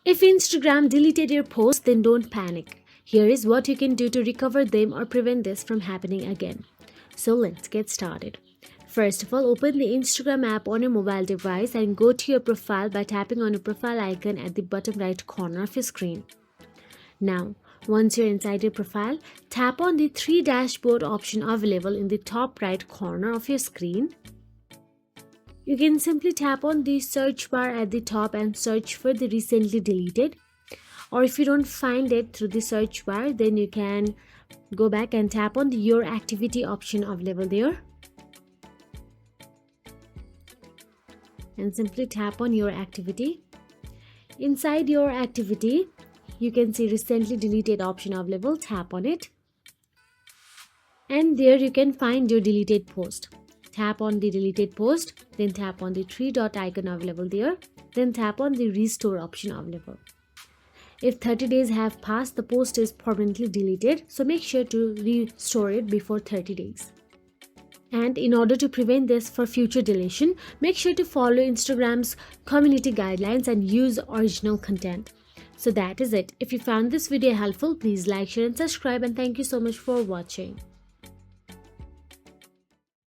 If Instagram deleted your post, then don't panic. Here is what you can do to recover them or prevent this from happening again. So let's get started. First of all, open the Instagram app on your mobile device and go to your profile by tapping on your profile icon at the bottom right corner of your screen. Now, once you're inside your profile, tap on the three dashboard option available in the top right corner of your screen. You can simply tap on the search bar at the top and search for the recently deleted. Or if you don't find it through the search bar, then you can go back and tap on the your activity option available there. And simply tap on your activity. Inside your activity, you can see recently deleted option available. Tap on it. And there you can find your deleted post. Tap on the deleted post, then tap on the three dot icon available there, then tap on the restore option available. If 30 days have passed, the post is permanently deleted, so make sure to restore it before 30 days. And in order to prevent this for future deletion, make sure to follow Instagram's community guidelines and use original content. So that is it. If you found this video helpful, please like, share and subscribe, and thank you so much for watching.